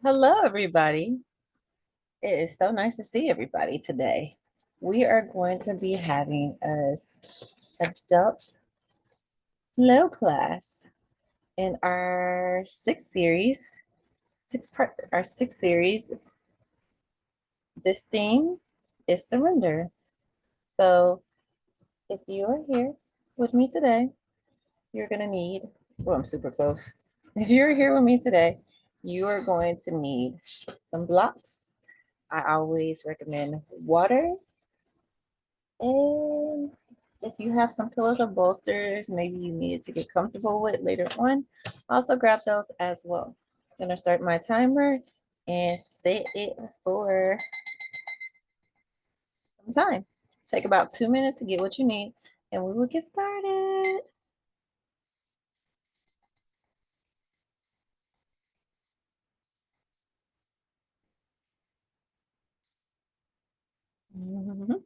Hello, everybody. It is so nice to see everybody today. We are going to be having a adult flow class in our sixth series. This theme is surrender. So if you are here with me today, you're going to need, well, I'm super close. If you're here with me today, you are going to need some blocks. I always recommend water. And if you have some pillows or bolsters, maybe you needed to get comfortable with later on, also grab those as well. I'm gonna start my timer and set it for some time. Take about 2 minutes to get what you need, and we will get started. Mhm.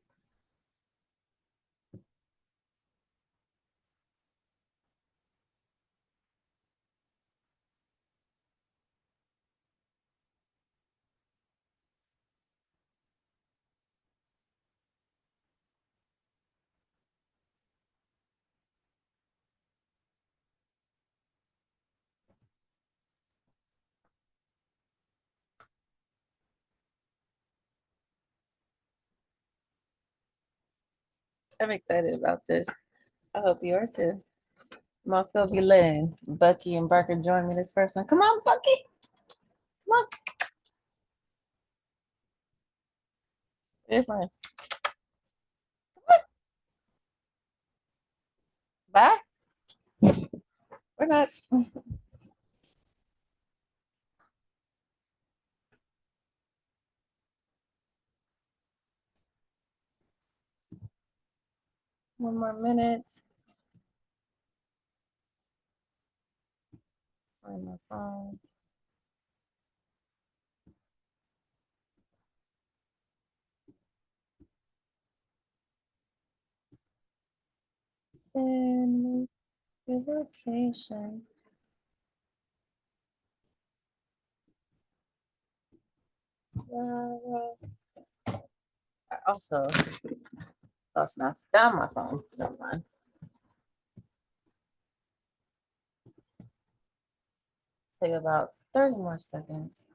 I'm excited about this. I hope you are too. I'm also gonna be letting Bucky and Barker join me this first one. Come on, Bucky. Come on. Here's mine. Bye. We're not. 1 more minute. Find my phone. Send me your location. I also lost my found my phone. Never mind. Take about 30 more seconds.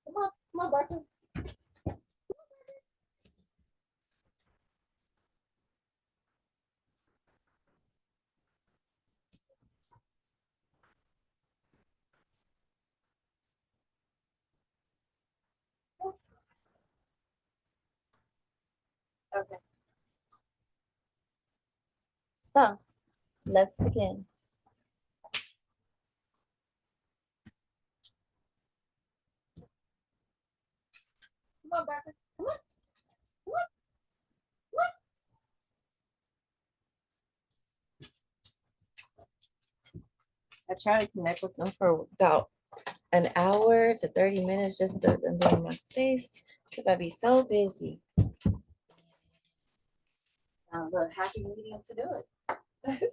Come on, Barker. Okay. So let's begin. Come on, Barker. Come on. Come on. Come on. I try to connect with them for about an hour to 30 minutes just to them being in my space because I'd be so busy. The happy medium to do it.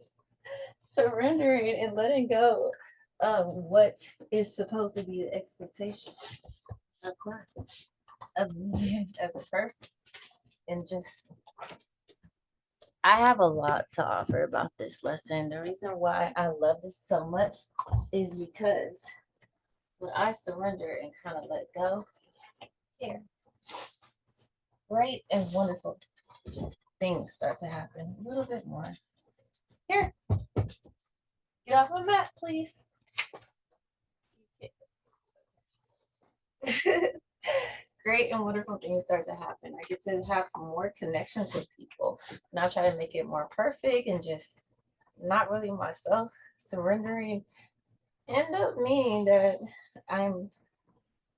Surrendering and letting go of what is supposed to be the expectation of class, of me as a person. And just, I have a lot to offer about this lesson. The reason why I love this so much is because when I surrender and kind of let go, here, great and wonderful things start to happen. A little bit more. Here, get off my mat, please. Great and wonderful things start to happen. I get to have more connections with people. Not try to make it more perfect and just not really myself. Surrendering end up meaning that I'm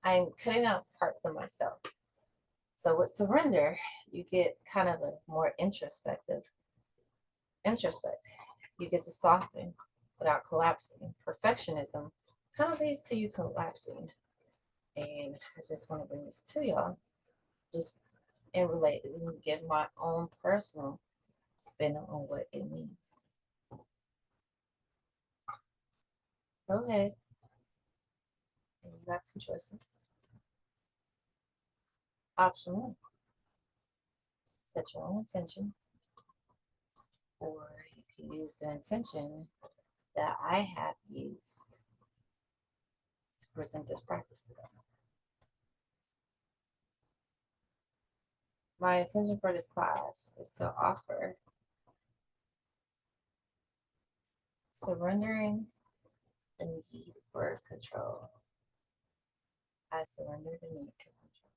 I'm cutting out parts of myself. So with surrender, you get kind of a more introspect. You get to soften. without collapsing. Perfectionism kind of leads to you collapsing. And I just want to bring this to y'all, just and relate and give my own personal spin on what it means. Go ahead. And you got two choices. Option one, set your own intention, or you can use the intention that I have used to present this practice today. My intention for this class is to offer surrendering the need for control. I surrender the need for control.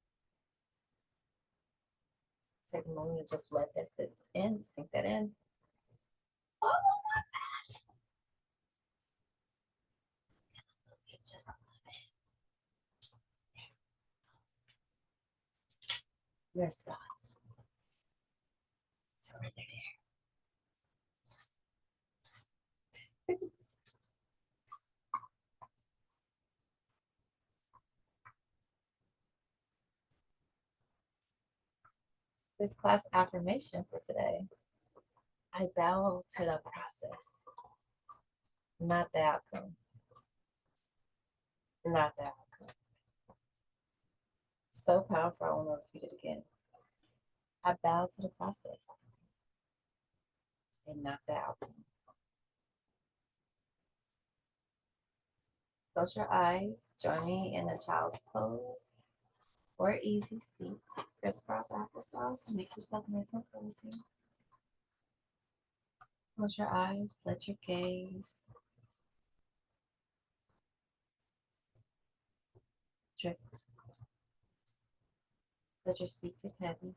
Take a moment to just let that sit in, sink that in. Oh my God. Just your spots. Surrender there. This class affirmation for today. I bow to the process, not the outcome. Not the outcome. So powerful, I want to repeat it again. I bow to the process and not the outcome. Close your eyes. Join me in a child's pose or easy seat. Crisscross applesauce. Make yourself nice and cozy. Close your eyes. Let your gaze drift. Let your seat get heavy.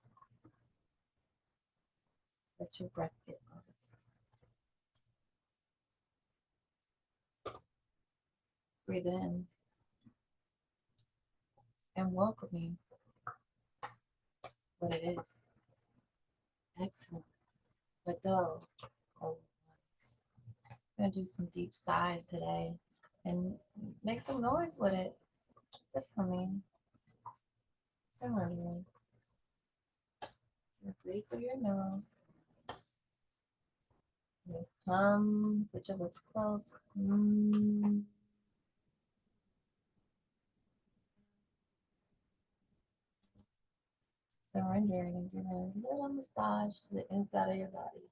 Let your breath get honest. Breathe in and welcoming what it is. Exhale. Let go of noise. I'm going to do some deep sighs today and make some noise with it. Just humming, surrendering. So breathe through your nose. You hum with your lips closed. Surrendering and giving a little massage to the inside of your body.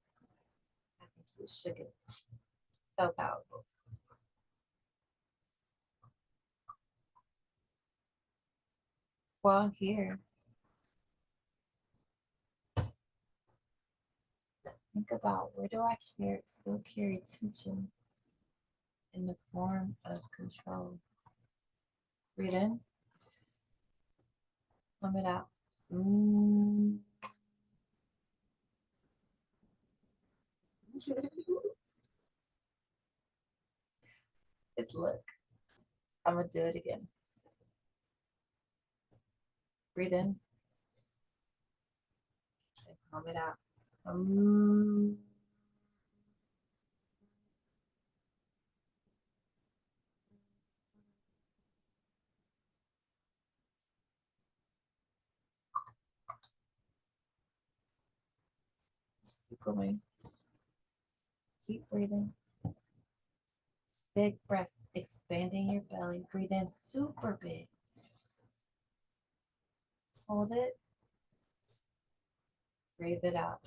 I think you shook it. So powerful. While here, think about where do I still carry tension in the form of control. Breathe in, hum it out. It's look. I'm gonna do it again. Breathe in and hum it out. Just keep going. Keep breathing. Big breaths, expanding your belly. Breathe in super big. Hold it. Breathe it out.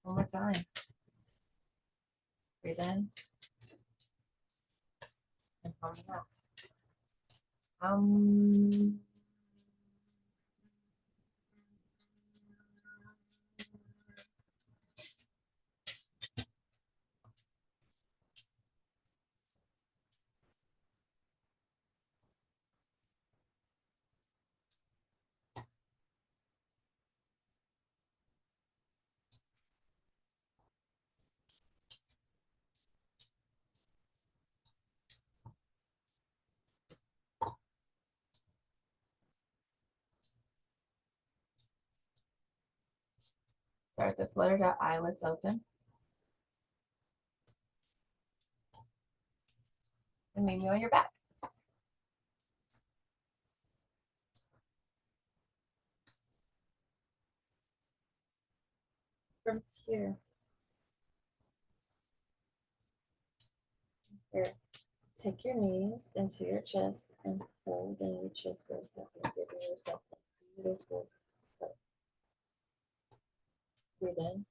One more time. Breathe in and hum it out. Start to flutter the eyelids open. And maybe on your back. From here. Here. Take your knees into your chest and hold in your chest for a second, giving yourself a beautiful cup. Breathe in.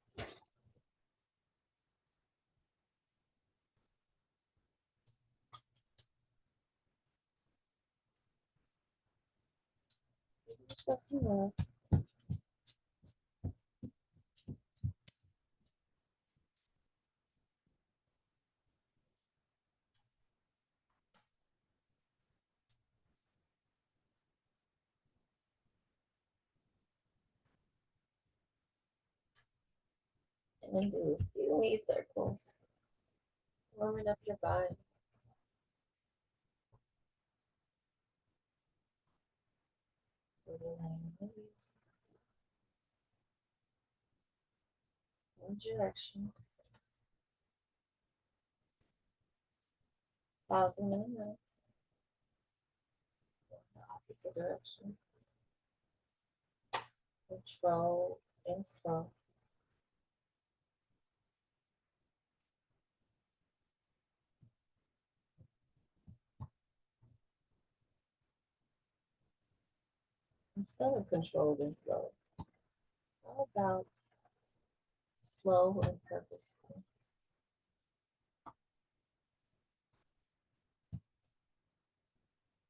Give yourself some love. And then do a few knee circles. Warming up your body. Release. One direction. Pausing in a minute. The opposite direction. Control and slow. Instead of controlled and slow, how about slow and purposeful?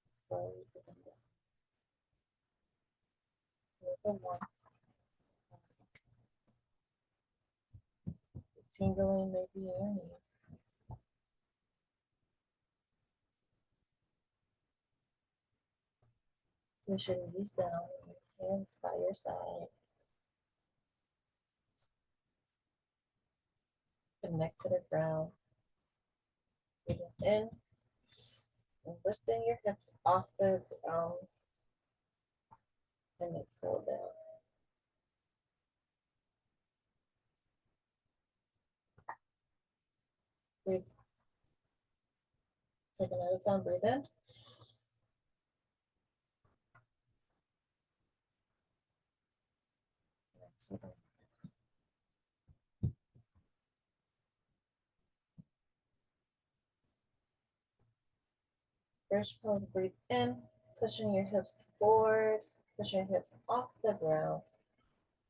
Slow and with a warmth. Tingling maybe in your knees. Push your knees down, your hands by your side. Connect to the ground. Breathing in and lifting your hips off the ground and exhale down. Breathe. Take another time. Breathe in. Exhale. Bridge pose. Breathe in, pushing your hips forward, pushing your hips off the ground,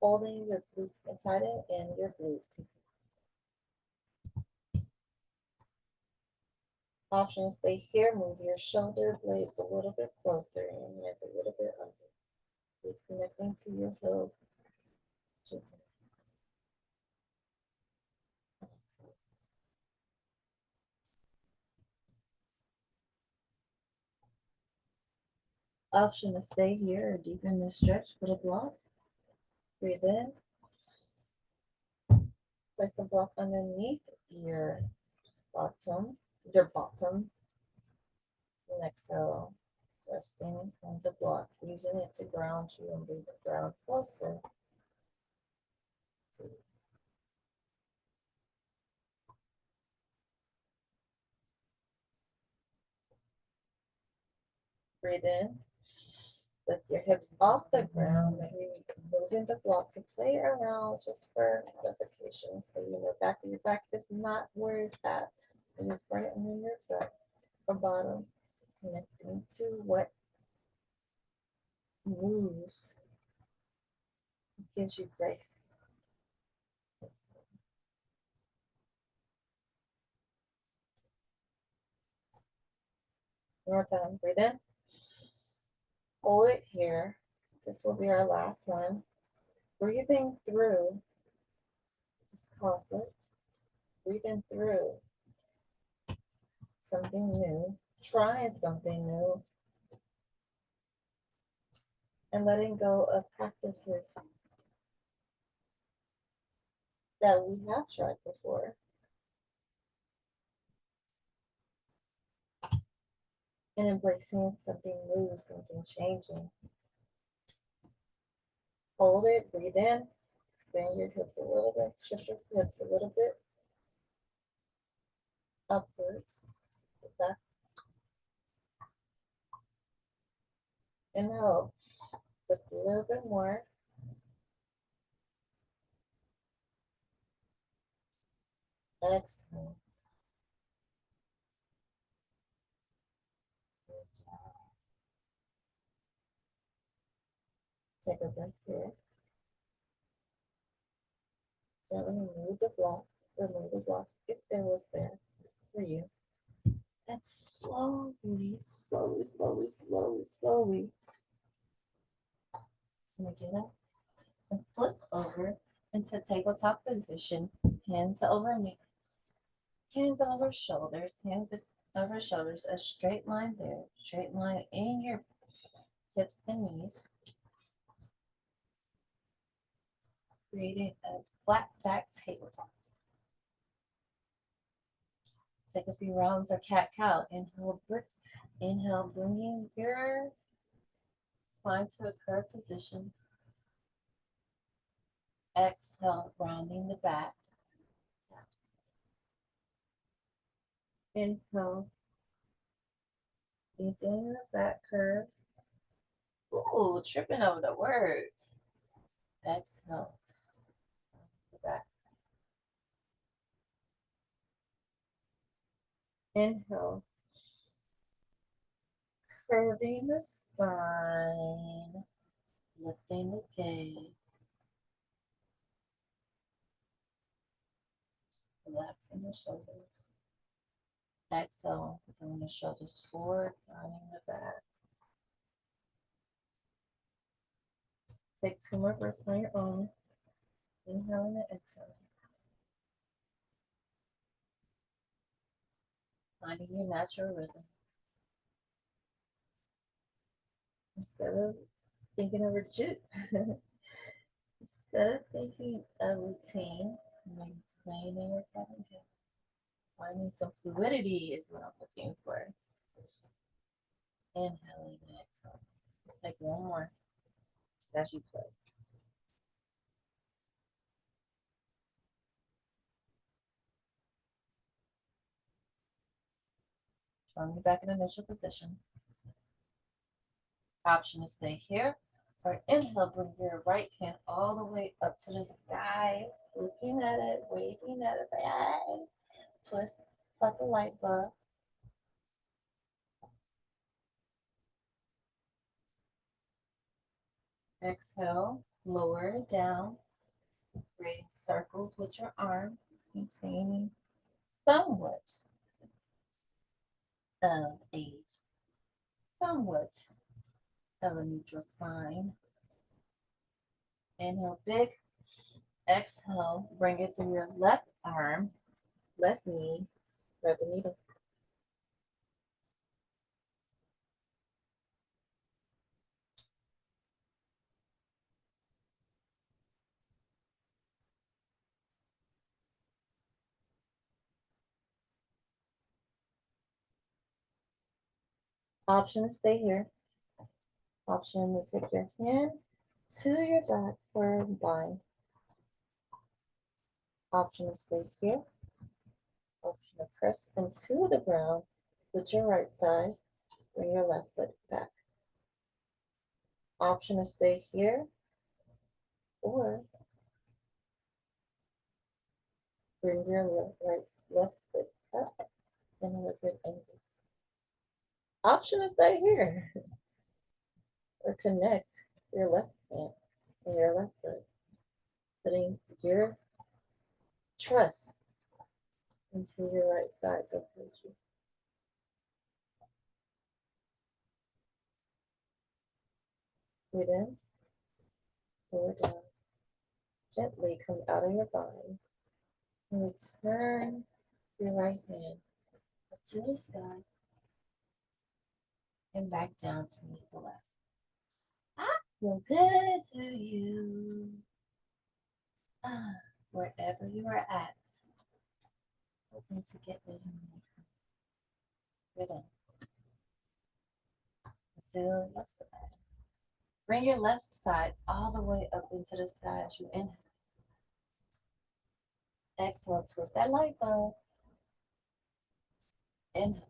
holding your glutes and tighten in your glutes. Option to stay here. Move your shoulder blades a little bit closer and your hands a little bit under. Reconnecting to your heels. Option to stay here or deepen the stretch, put a block. Breathe in. Place a block underneath bottom, your bottom. And exhale, resting on the block, using it to ground you and bring the ground closer to you. Breathe in. Lift your hips off the ground, maybe moving the block to play around just for modifications. But you know, back of your back is not where it's at. It is right under your foot, the bottom, connecting to what moves, gives you grace. One more time, breathe in. Hold it here. This will be our last one. Breathing through discomfort, breathing through something new, trying something new, and letting go of practices that we have tried before. And embracing something new, something changing. Hold it, breathe in, Extend your hips a little bit, shift your hips a little bit upwards. Back. Inhale, lift a little bit more. Exhale. Take a breath here. Gently remove the block. Remove the block if there was there for you. And slowly, slowly, slowly, slowly, slowly. I'm gonna get up and flip over into tabletop position. Hands over knee, hands over shoulders, hands over shoulders. A straight line there, straight line in your hips and knees. Creating a flat back tabletop. Take a few rounds of cat-cow. Inhale, bringing your spine to a curved position. Exhale, rounding the back. Inhale, within the back curve. Ooh, tripping over the words. Exhale, the back. Inhale, curving the spine, lifting the gaze, relaxing the shoulders. Exhale, bring the shoulders forward, rounding the back. Take 2 more breaths on your own. Inhaling and exhaling. Finding your natural rhythm. Instead of thinking of a jit, instead of thinking a routine, maybe playing in your cabin. Finding some fluidity is what I'm looking for. Inhaling and exhaling. Let's take one more as you play. Drawing you back in initial position. Option to stay here. Or inhale, bring your right hand all the way up to the sky, looking at it, waving at it, say, hey. Twist like a light bulb. Exhale, lower it down, creating circles with your arm, maintaining somewhat of a neutral spine. Inhale big, exhale, bring it through your left arm, left knee, grab the needle. Option to stay here. Option to take your hand to your back for a bind. Option to stay here. Option to press into the ground with your right side. Bring your left foot back. Option to stay here or bring your left foot up and a good angle. Option to stay here or connect your left hand and your left foot, putting your trust into your right side to hold you. Breathe in, lower down. Gently come out of your body and return your right hand up to the sky and back down to meet the left. I feel good to you. Wherever you are at, hoping to get what you need. Breathe in. Still left side. Bring your left side all the way up into the sky as you inhale. Exhale, twist that light bulb. Inhale.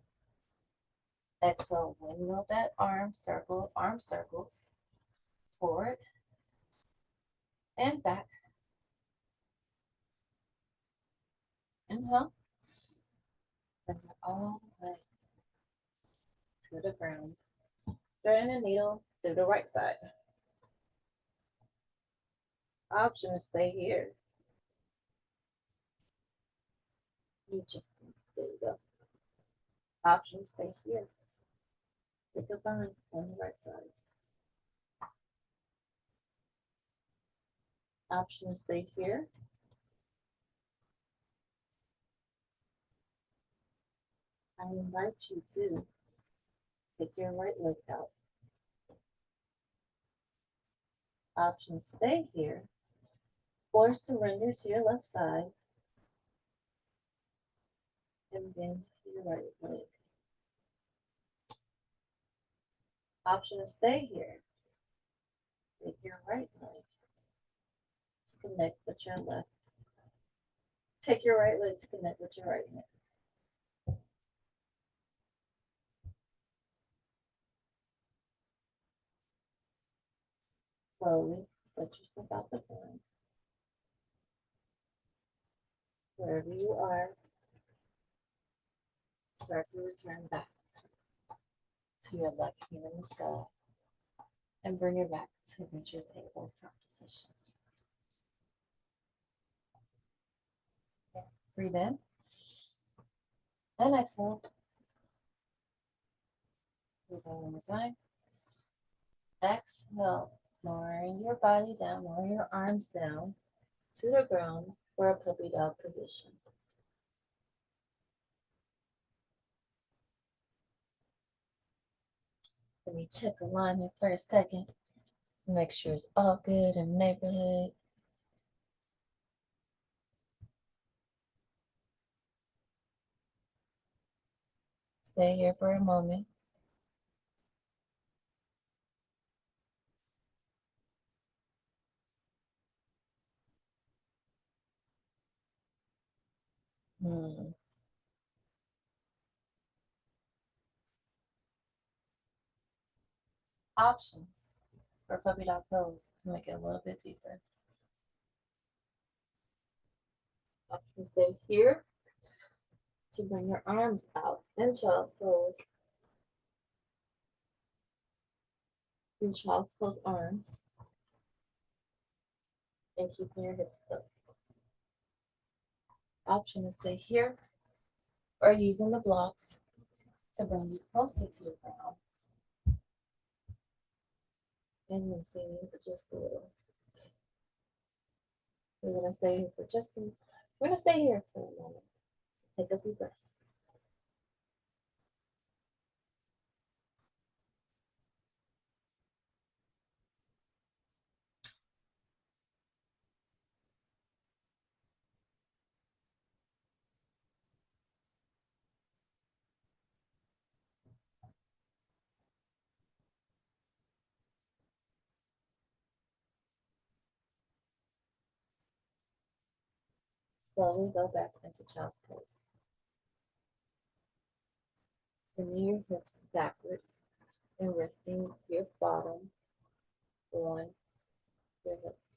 Exhale, windmill that arm circles forward and back. Inhale. Bring it all the way to the ground. Threading a needle through the right side. Option to stay here. There you go. Option to stay here. Take a bind on the right side. Option to stay here. I invite you to take your right leg out. Option stay here or surrender to your left side and bend your right leg. Option to stay here. Take your right leg to connect with your left. Take your right leg to connect with your right leg. Slowly let yourself out the bind. Wherever you are, start to return back to your left heel in the sky and bring it back to reach your tabletop position. Breathe in and exhale. Breathe in one more time. Exhale, lowering your body down, lowering your arms down to the ground for a puppy dog position. Let me check alignment for a second. Make sure it's all good in the neighborhood. Stay here for a moment. Options for puppy dog pose to make it a little bit deeper. Option stay here to bring your arms out in child's pose. In child's pose arms and keeping your hips up. Option to stay here or using the blocks to bring you closer to the ground. And lengthening for just a little. We're gonna stay here for we're gonna stay here for a moment. So take a few breaths. Slowly go back into child's pose. Sending your hips backwards and resting your bottom on your hips.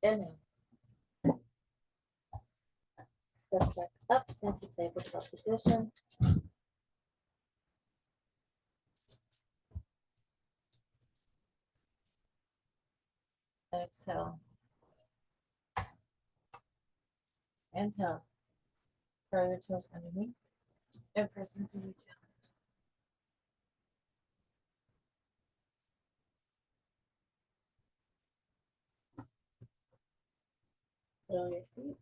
Inhale. Press back up into tabletop position. Exhale. Inhale. Curl your toes underneath and press into your tail. Put on your feet.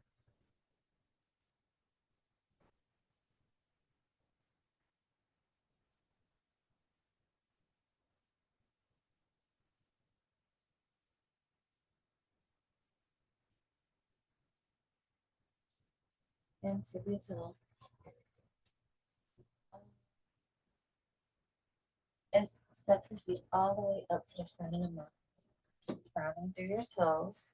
and tip your toe. And step your feet all the way up to the front of the mat. Rounding through your toes.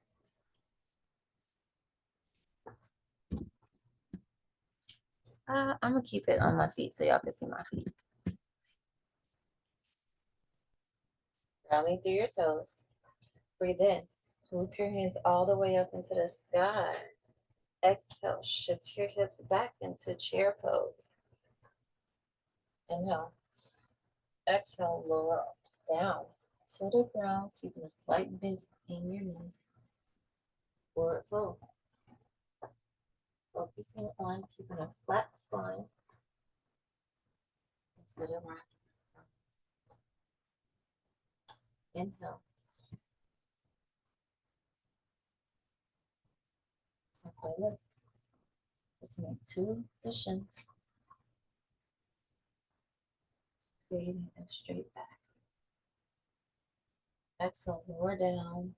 I'm gonna keep it on my feet so y'all can see my feet. Rounding through your toes. Breathe in. Swoop your hands all the way up into the sky. Exhale. Shift your hips back into chair pose. Inhale. Exhale. Lower down to the ground, keeping a slight bend in your knees. Forward fold. Focusing on keeping a flat spine into the right. Inhale. Halfway lift. Listening to the shins. Creating a straight back. Exhale, lower down.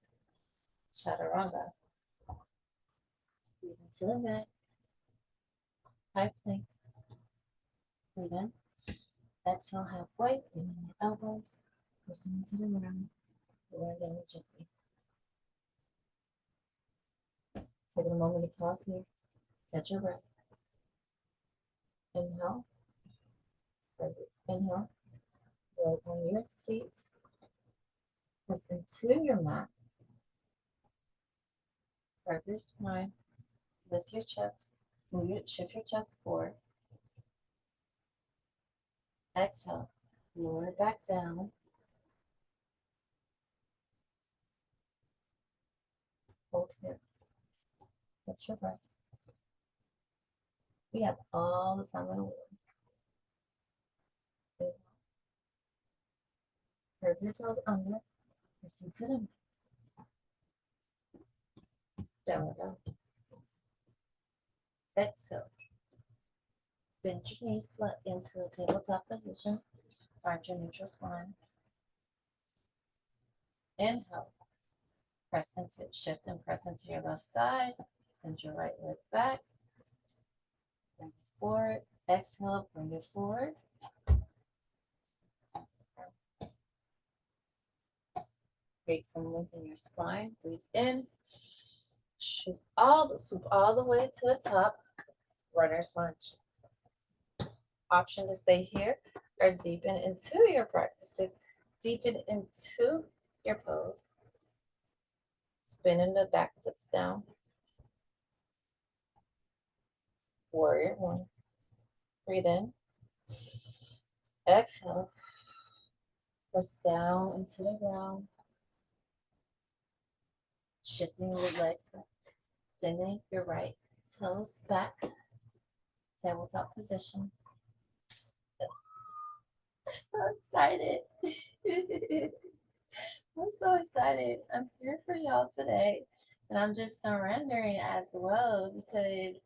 Chaturanga. Breathe into the mat. High plank. Breathe in. Exhale, halfway. Bending your elbows. Listening to the ground. Lower down gently. Taking a moment to pause here. Catch your breath. Inhale. Inhale. Roll on your feet. Press into your mat. Curve your spine. Lift your chest. Shift your chest forward. Exhale. Lower it back down. Hold here. Catch your breath. We have all the time in the world. Curve your toes under. Press into the downward dog. Exhale. Bend your knees slightly into a tabletop position. Find your neutral spine. Inhale. Press into it. Shift and press into your left side. Send your right leg back. Bring it forward. Exhale. Bring it forward. Create some length in your spine. Breathe in. Swoop all the way to the top. Runner's lunge. Option to stay here or deepen into your practice. Deepen into your pose. Spinning the back foot's down. Warrior one. Breathe in. Exhale. Press down into the ground. Shifting your legs back. Sending your right toes back. Tabletop position. So excited. I'm so excited. I'm here for y'all today. And I'm just surrendering as well because,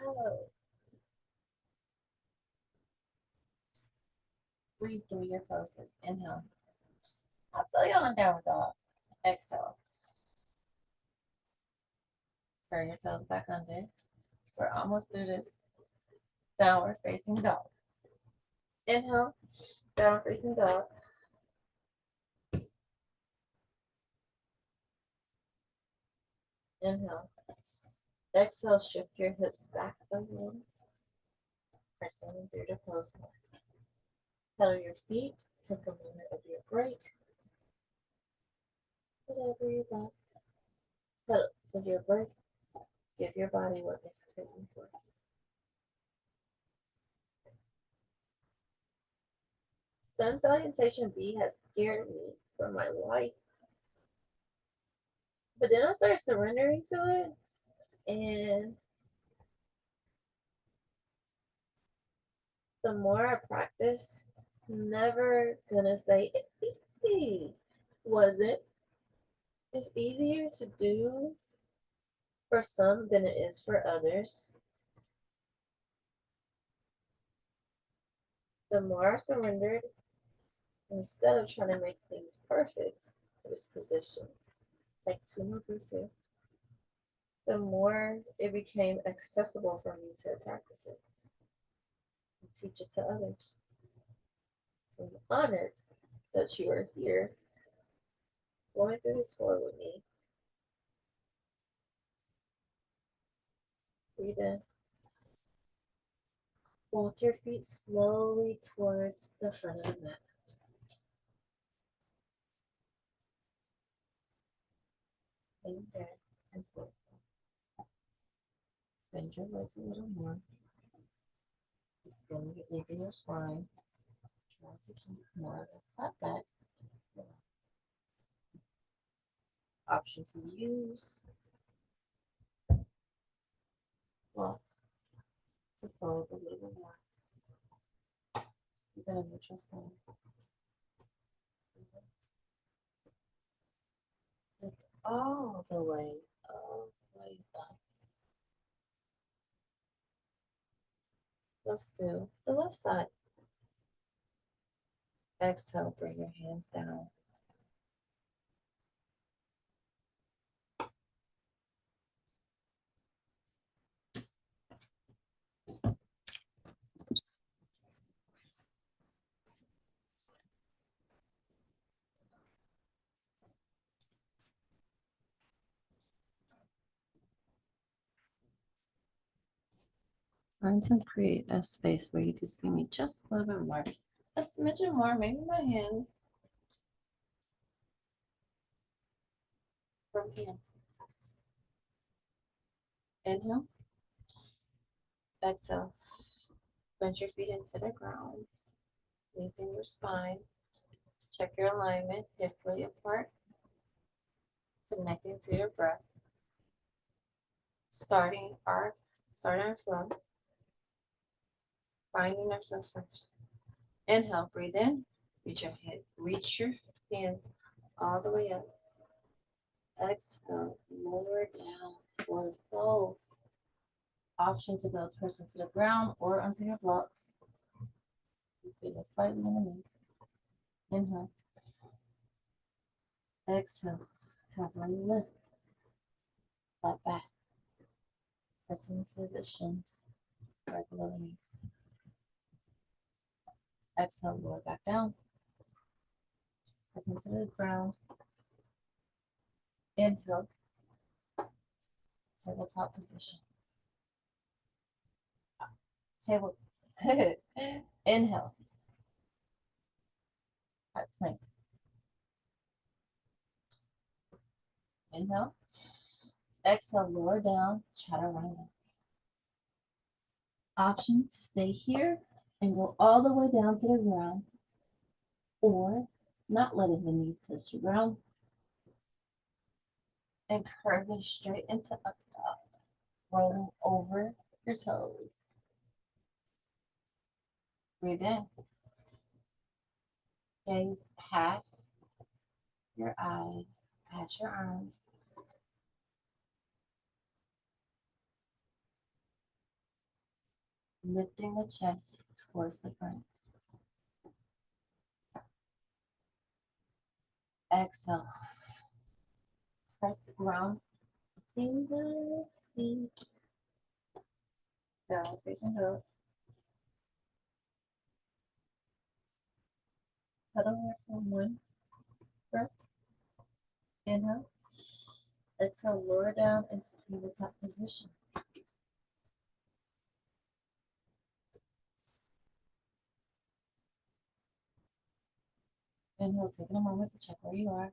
yo, breathe through your poses. Inhale. I'll tell y'all in downward dog. Exhale. Turn your toes back under. We're almost through this. Downward facing dog. Inhale. Downward facing dog. Inhale. Exhale, shift your hips back a little. Pressing through the pose more. Pedal your feet. Take a moment of your break. Whatever you like. Pedal for your break. Give your body what it's craving for. Sun salutation B has scared me for my life. But then I started surrendering to it, and the more I practice, never gonna say it's easy. Was it? It's easier to do for some than it is for others. The more I surrendered, instead of trying to make things perfect for this position, take 2 more breaths here. the more it became accessible for me to practice it and teach it to others. So I'm honored that you are here going through this flow with me. Breathe in. Walk your feet slowly towards the front of the mat. In there and forth. Bend your legs a little more. Extend your spine. Try to keep more of a flat back. Option to use blocks to fold a little bit more. Keep it in neutral spine. Lift all the way up. Let's do the left side. Exhale, bring your hands down. Trying to create a space where you can see me just a little bit more. A smidgen more, maybe my hands from here. Inhale. Exhale. Bend your feet into the ground. Lengthen your spine. Check your alignment, hip width apart. Connecting to your breath. Starting our flow. Finding ourselves first. Inhale, breathe in. Reach your hands all the way up. Exhale, lower down for fold. Option to go press into the ground or onto your blocks. You feel it slightly in the knees. Inhale. Exhale. Have a lift. Flat back. Press into the shins. Right below the knees. Exhale, lower back down. Press into the ground. Inhale. Tabletop position. Table. Inhale. High plank. Inhale. Exhale, lower down, chaturanga. Option to stay here and go all the way down to the ground, or not letting the knees touch the ground and curving straight into up dog, rolling over your toes. Breathe in. Gaze past your eyes, past your arms. Lifting the chest towards the front. Exhale. Press the ground between the feet. Down facing dog. Pedal here for one breath. Inhale. Exhale, lower down into tabletop position. Inhale, taking a moment to check where you are.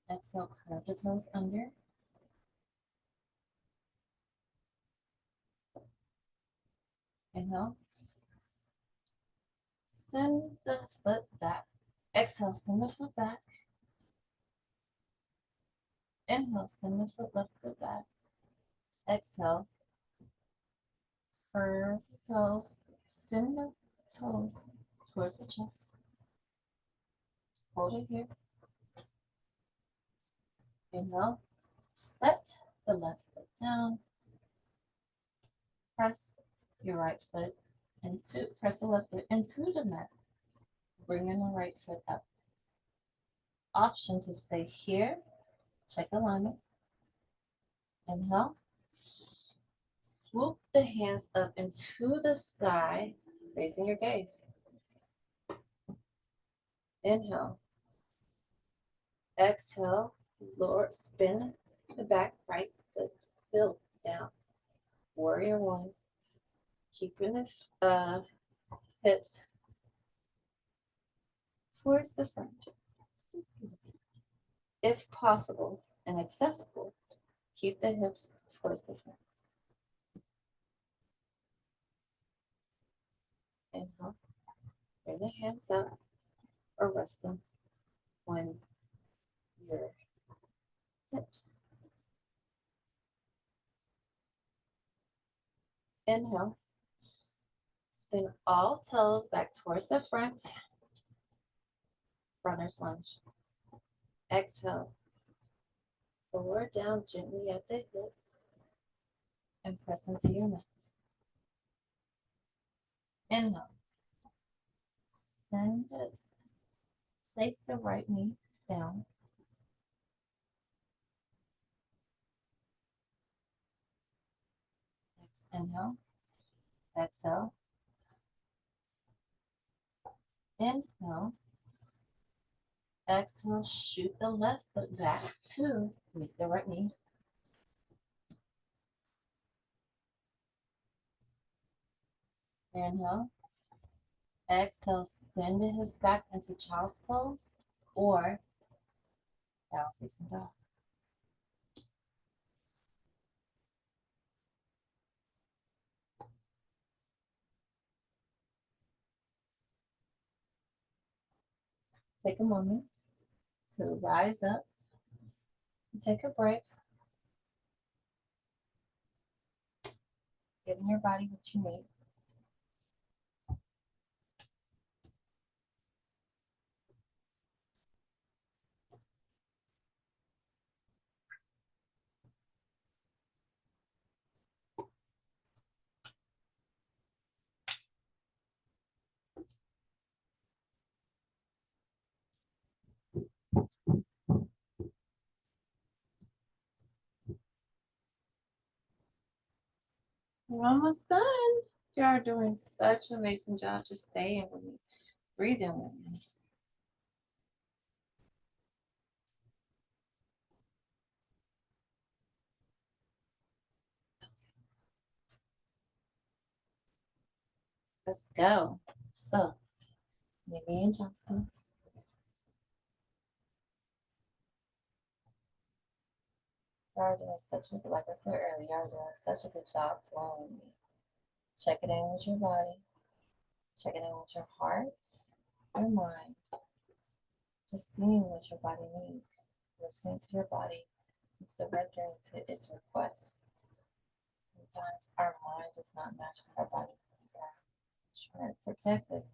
Exhale, curve the toes under. Inhale. Send the foot back. Exhale, send the foot back. Inhale, send the left foot back. Exhale, curve the toes. Send the toes towards the chest. Hold it here. Inhale, set the left foot down. Press your right foot press the left foot into the mat. Bringing the right foot up. Option to stay here Check alignment. Inhale. Swoop the hands up into the sky, raising your gaze. Inhale. Exhale. Lower, spin the back, right foot, build down. Warrior one. Keeping the hips towards the front. If possible and accessible, keep the hips towards the front. Inhale. Bring the hands up or rest them on your hips. Inhale. Spin all toes back towards the front. Runner's lunge. Exhale. Lower down gently at the hips and press into your mat. Inhale. Send it. Place the right knee down. Next, inhale. Exhale. Inhale. Exhale. Shoot the left foot back to meet the right knee. Inhale. Exhale. Send the hips back into child's pose or down facing dog. Take a moment to rise up and take a break, giving your body what you need. We're almost done. You are doing such an amazing job just staying with me, breathing with me. Let's go. So, maybe in child's pose. You are doing such a, like I said earlier, you are doing such a good job flowing with me. Check it in with your body. Check it in with your heart, your mind. Just seeing what your body needs. Listening to your body and surrendering to its requests. Sometimes our mind does not match what our body needs are. Trying to protect us,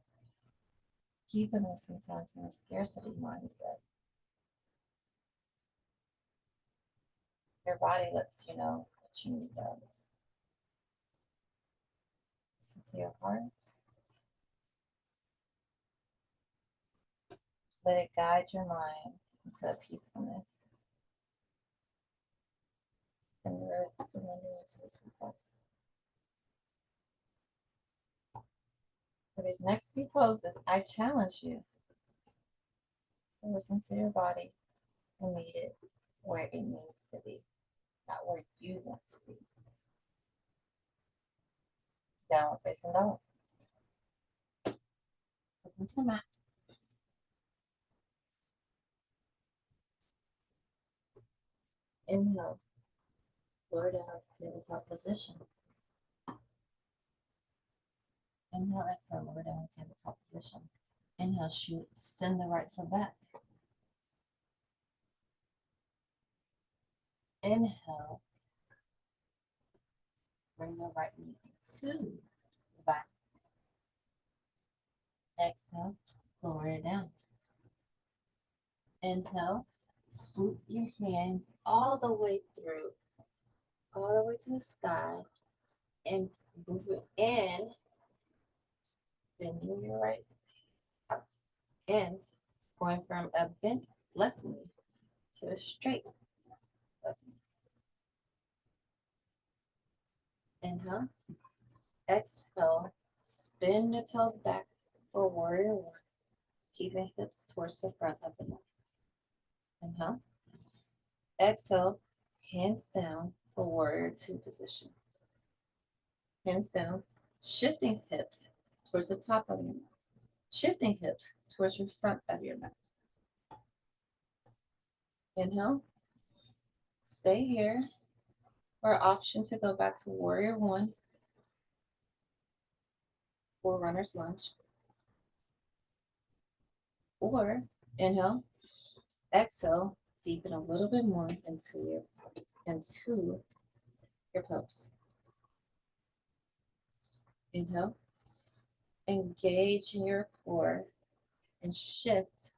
keeping us sometimes in a scarcity mindset. Your body lets you know what you need though. Listen to your heart. Let it guide your mind into a peacefulness. Then surrender to its request. For these next few poses, I challenge you to listen to your body and meet it where it needs to be, not where you want to be. Downward facing dog. Listen to the mat. Inhale, lower down to tabletop position. Inhale, exhale, lower down to tabletop position. Inhale, shoot, send the right foot back. Inhale, bring the right knee to the back. Exhale, lower it down. Inhale, swoop your hands all the way through, all the way to the sky, and move it in, bending your right arms in, going from a bent left knee to a straight Inhale. Exhale. Spin the toes back for warrior one. Keeping hips towards the front of the neck. Inhale. Exhale. Hands down for warrior two position. Hands down. Shifting hips towards the top of your mat. Shifting hips towards your front of your mat. Inhale. Stay here. Or option to go back to warrior one or runner's lunge. Or inhale, exhale, deepen a little bit more into your pose. Inhale, engage in your core and shift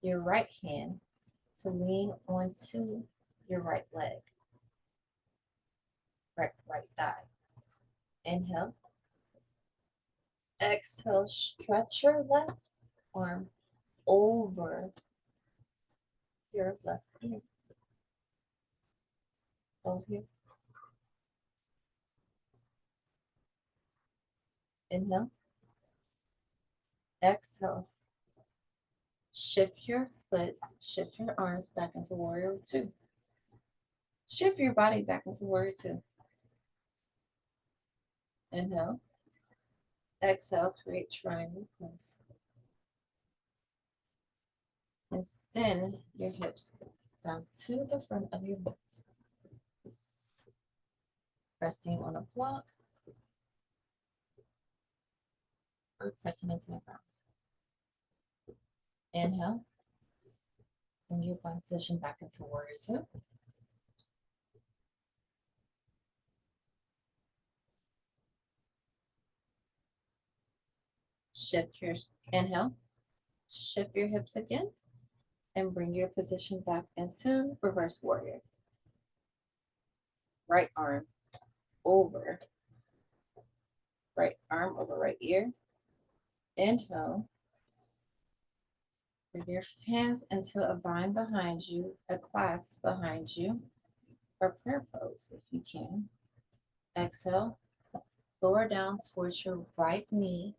your right hand to lean onto your right leg, right thigh. Inhale, exhale, stretch your left arm over your left ear. Both here. Inhale, exhale. Shift your foot, shift your arms back into warrior two. Shift your body back into warrior two. Inhale. Exhale, create triangle pose. And send your hips down to the front of your mat. Resting on a block or pressing into the ground. Inhale. Bring your body position back into warrior two. Shift your inhale. Shift your hips again and bring your position back into reverse warrior. Right arm over right ear. Inhale. Bring your hands into a vine behind you, a clasp behind you, or prayer pose if you can. Exhale. Lower down towards your right knee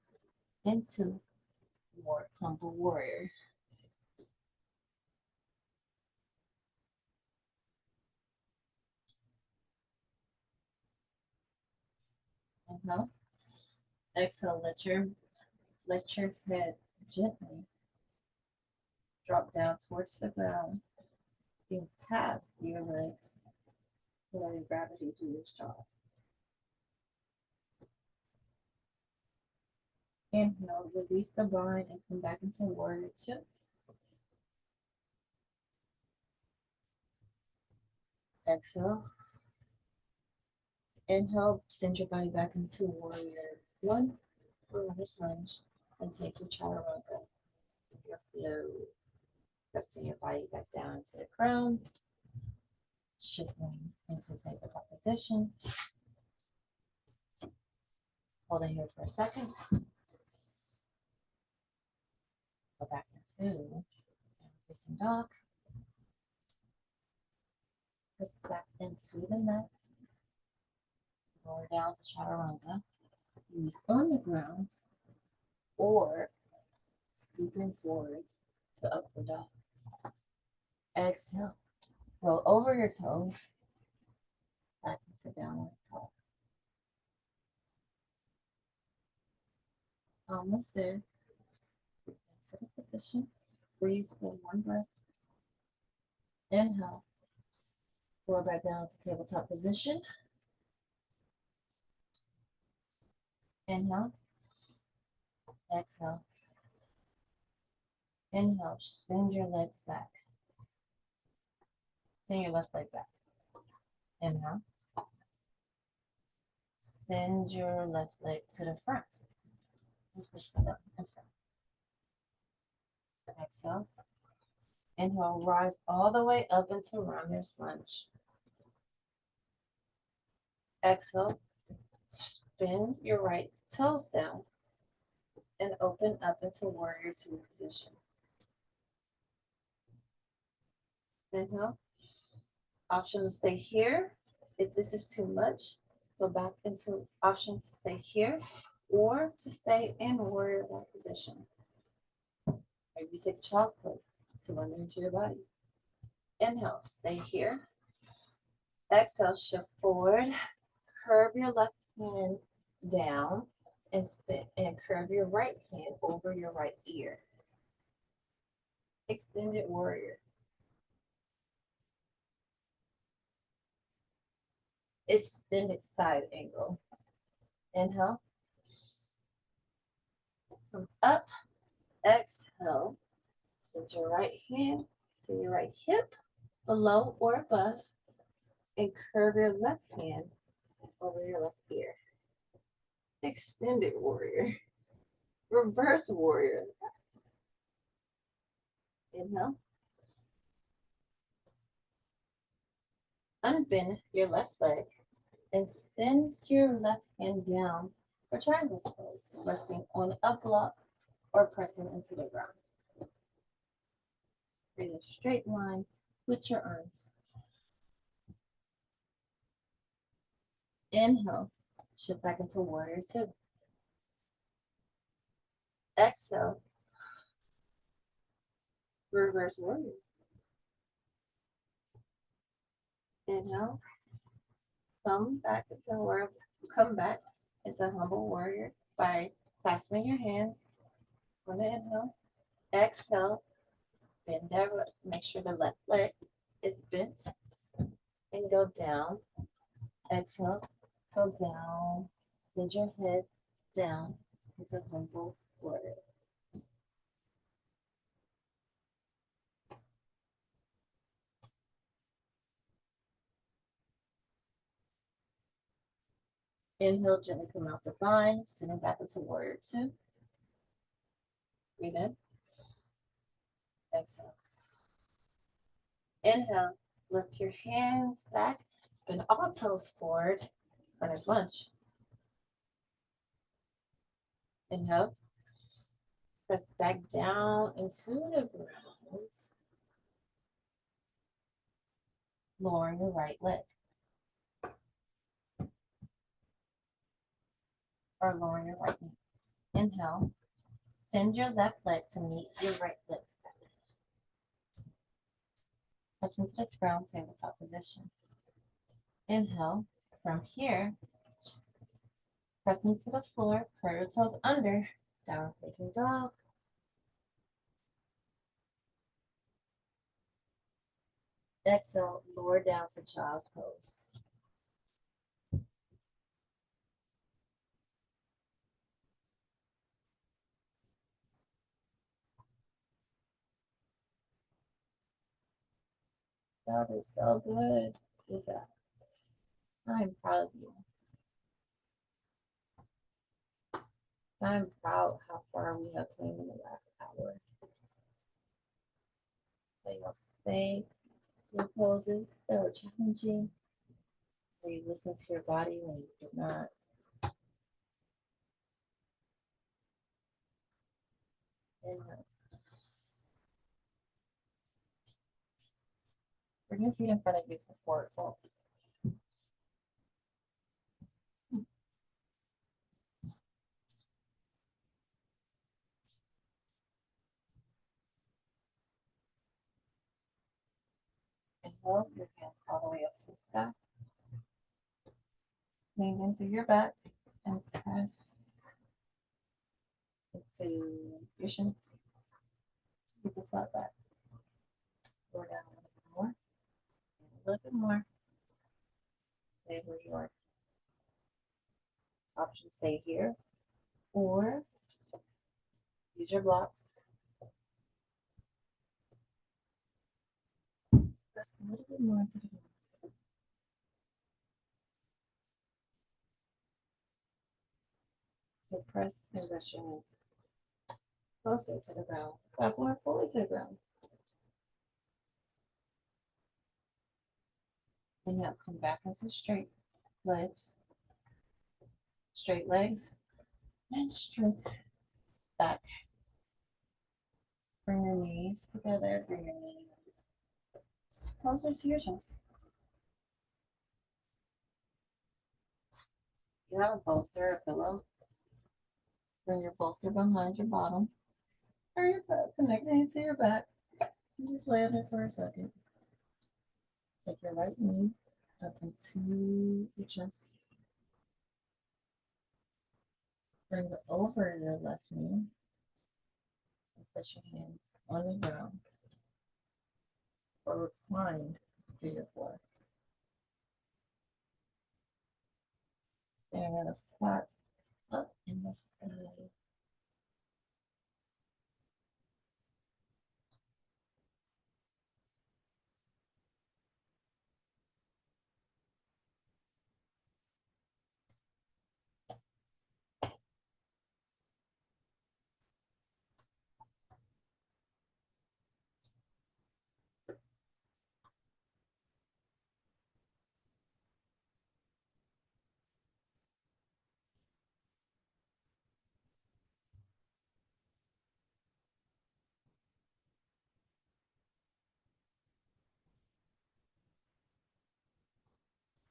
into humble warrior. Inhale. Exhale. Let your head gently drop down towards the ground. Being past your legs. Letting gravity do its job. Inhale. Release the vine and come back into warrior two. Exhale. Inhale, send your body back into warrior one or runner's lunge, and take your chaturanga, your flow, pressing your body back down to the ground, shifting into tabletop position. Hold it here for a second. Go back into facing dog. Press back into the mat. Lower down to chaturanga. Knees on the ground or scooping forward to upward dog. Exhale. Roll over your toes. Back into downward dog. Almost there. Into the position. Breathe for one breath. Inhale. Roll back down to tabletop position. Inhale. Exhale. Inhale. Send your legs back. Send your left leg back. Inhale. Send your left leg to the front. And push that up in front. Exhale. Inhale. Rise all the way up into runner's lunge. Exhale. Spin your right toes down and open up into warrior two position. Inhale. Option to stay here If this is too much, go back into option to stay here or to stay in warrior one position. Maybe take child's pose, surrender into your body. Inhale, stay here. Exhale, shift forward. Curve your left hand down and spin and curve your right hand over your right ear. Extended warrior. Extended side angle. Inhale. Come up. Exhale. Send your right hand to your right hip, below or above, and curve your left hand over your left ear. Extended warrior. Reverse warrior. Inhale. Unbend your left leg and send your left hand down for triangle pose, resting on a block or pressing into the ground. Create a straight line with your arms. Inhale, shift back into warrior two. Exhale, reverse warrior. Inhale, come back into humble warrior by clasping your hands on the inhale. Exhale, bend that, make sure the left leg is bent and go down. Exhale, go down, send your head down into humble warrior. Inhale, gently come out the bind, sitting back into warrior two. Breathe in. Exhale. Inhale, lift your hands back, spin all toes forward, runner's lunge. Inhale, press back down into the ground, lowering your right leg. Or lowering your right knee. Inhale, send your left leg to meet your right leg. Press into the ground, tabletop position. Inhale, from here, press into the floor, curl your toes under, down facing dog. Exhale, lower down for child's pose. Y'all do so good with that. I'm proud of you. I'm proud how far we have came in the last hour. They will stay through poses that were challenging, where you listen to your body when you did not. Inhale. Bring your feet in front of you for forward fold. Inhale, your hands all the way up to the sky. Lean in through your back and press into your shins. Keep the flat back. Lower down a little bit more. And a little bit more. Stay where you are. Option stay here. Or use your blocks. Press a little bit more into the ground. So press and rest your hands closer to the ground, back more fully to the ground. And now come back into straight legs, and straight back. Bring your knees together, bring your knees closer to your chest. You have a bolster or a pillow. Bring your bolster behind your bottom or your back, connect it to your back. And just lay on it for a second. Take your right knee up into your chest. Bring it over your left knee. And place your hands on the ground or reclined to your floor. Staring at a spot up in the sky.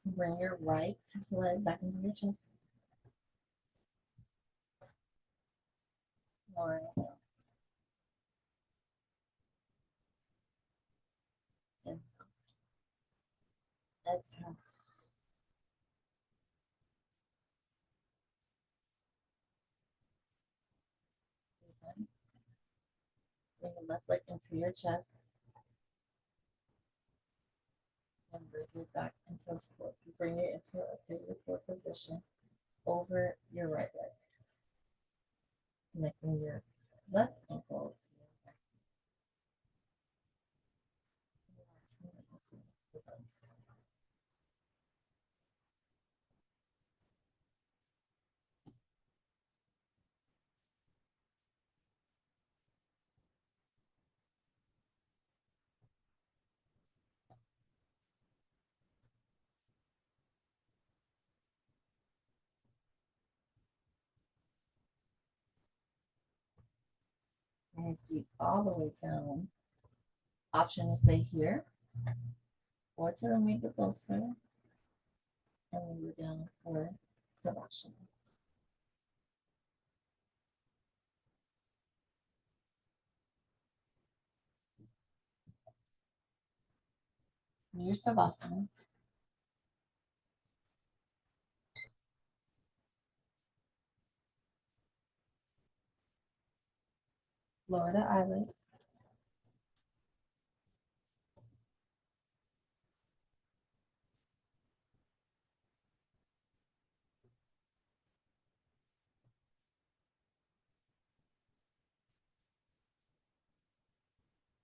Bring your right leg back into your chest. Lowering it down. And exhale. Bring the left leg into your chest and bring it back into a foot. Bring it into a figure four position over your right leg. Connecting your left ankle to your right. Bring your feet all the way down. Option to stay here or to remove the bolster. And we go down for Savasana. Your Savasana. Lower the eyelids.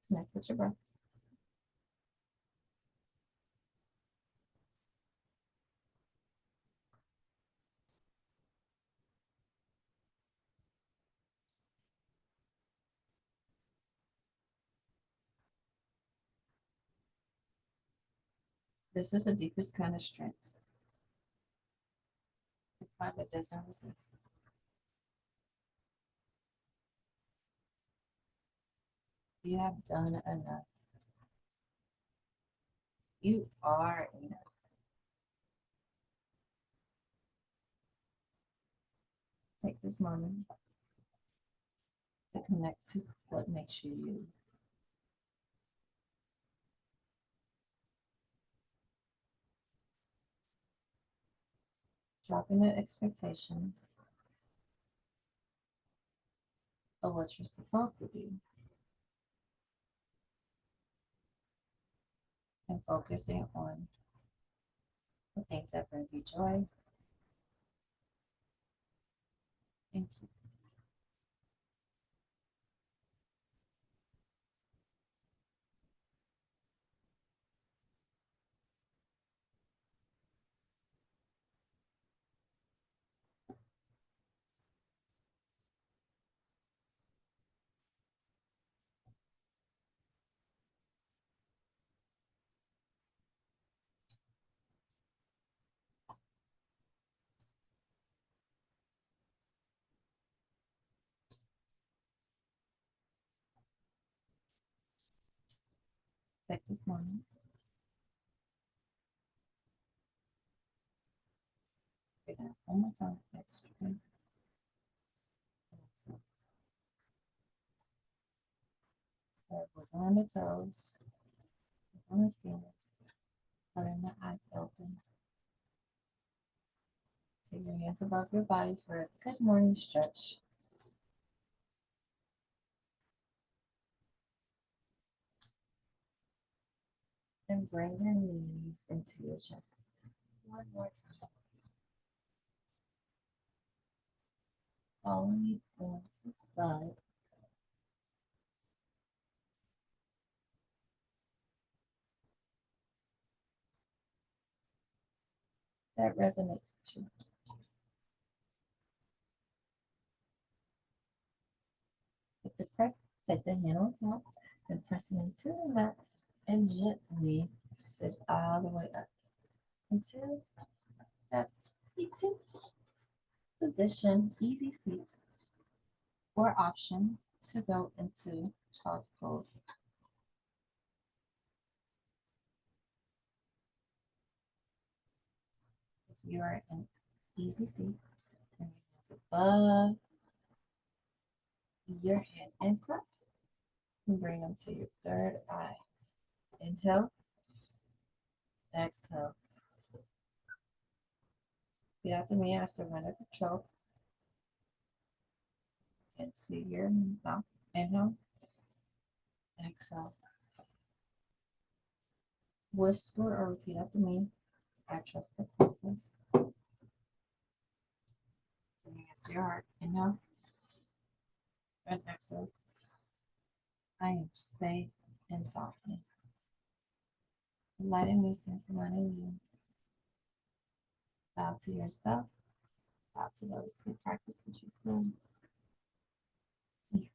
Connect with your breath. This is the deepest kind of strength. The kind that doesn't resist. You have done enough. You are enough. Take this moment to connect to what makes you you. Dropping the expectations of what you're supposed to be and focusing on the things that bring you joy and peace. Take this moment. Breathe in One more time. Extra. So, wiggle on the toes, on the fingers, letting the eyes open. Take your hands above your body for a good morning stretch. And bring your knees into your chest. One more time. Following on to the side. That resonates with you. With the press, take the hand on top and press it into the mat and gently sit all the way up until that seated position, easy seat, or option to go into child's pose. If you are in easy seat, bring your hands above your head and clap. And bring them to your third eye. Inhale, exhale. Repeat after me. I surrender control into your mouth. Inhale, exhale. Whisper or repeat after me. I trust the process. Bring it to your heart. Inhale and exhale. I am safe in softness. Letting me sense letting you. Bow to yourself. Bow to those who practice what you school. Peace.